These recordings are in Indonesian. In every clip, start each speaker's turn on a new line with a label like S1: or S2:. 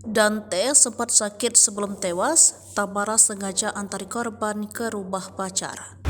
S1: Dante sempat sakit sebelum tewas, Tamara sengaja antari korban ke rumah pacar.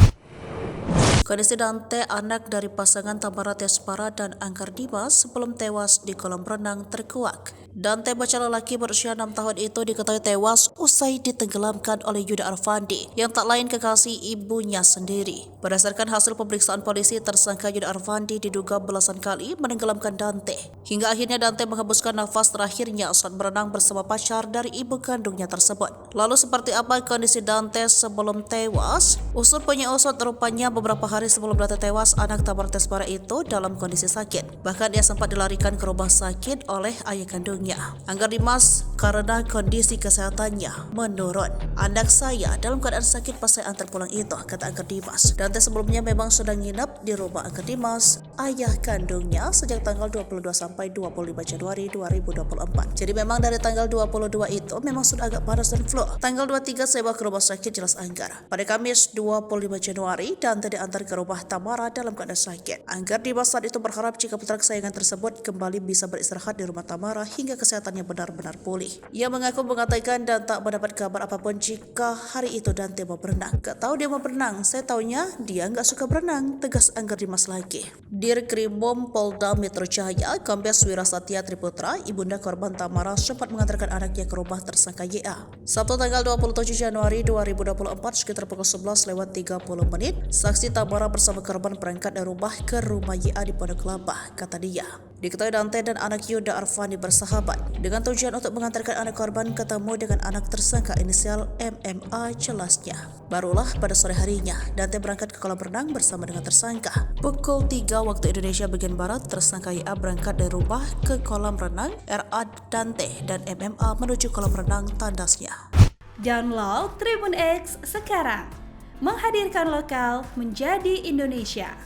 S1: Kondisi Dante, anak dari pasangan Tamara Tespara dan Anggar Dimas, sebelum tewas di kolam renang terkuak. Dante, bocah lelaki berusia 6 tahun itu diketahui tewas usai ditenggelamkan oleh Yuda Arvandi yang tak lain kekasih ibunya sendiri. Berdasarkan hasil pemeriksaan polisi, tersangka Yuda Arvandi diduga belasan kali menenggelamkan Dante. Hingga akhirnya Dante menghembuskan nafas terakhirnya saat berenang bersama pacar dari ibu kandungnya tersebut. Lalu seperti apa kondisi Dante sebelum tewas? Usut punya usut, rupanya beberapa hari sebelum Dante tewas, anak Tamara Tespara itu dalam kondisi sakit. Bahkan ia sempat dilarikan ke rumah sakit oleh ayah kandungnya, Anggar Dimas, karena kondisi kesehatannya menurun. Anak saya dalam keadaan sakit pas saya antar pulang itu, kata Anggar Dimas. Dante sebelumnya memang sudah nginap di rumah Anggar Dimas, ayah kandungnya, sejak tanggal 22 sampai 25 Januari 2024. Jadi memang dari tanggal 22 itu memang sudah agak panas dan flu. Tanggal 23 saya bawa ke rumah sakit, jelas Anggar. Pada Kamis 25 Januari, Dante diantar ke rumah Tamara dalam keadaan sakit. Anggar Dimas saat itu berharap jika putra kesayangan tersebut kembali bisa beristirahat di rumah Tamara hingga kesehatannya benar-benar pulih. Ia mengaku mengatakan dan tak mendapat kabar apapun jika hari itu Dante mau berenang. Gak tahu dia mau berenang, saya taunya dia gak suka berenang, tegas Anggar Dimas lagi. Dirkrimum Polda Metro Jaya, Kombes Wira Satya Triputra, ibunda korban Tamara, sempat mengantarkan anaknya ke rumah tersangka YA. Sabtu tanggal 27 Januari 2024 sekitar pukul 11:30 menit, saksi Tamara bersama korban berangkat dari rumah ke rumah YA di Pondok Kelapa, kata dia. Diketahui Dante dan anak Yuda Arvandi bersahabat dengan tujuan untuk mengantarkan anak korban ketemu dengan anak tersangka inisial MMA, jelasnya. Barulah pada sore harinya, Dante berangkat ke kolam renang bersama dengan tersangka. Pukul 3 waktu Indonesia bagian Barat, tersangka YA berangkat dari rumah ke kolam renang. RA, Dante, dan MMA menuju kolam renang tandasnya.
S2: Download Tribun X sekarang, menghadirkan lokal menjadi Indonesia.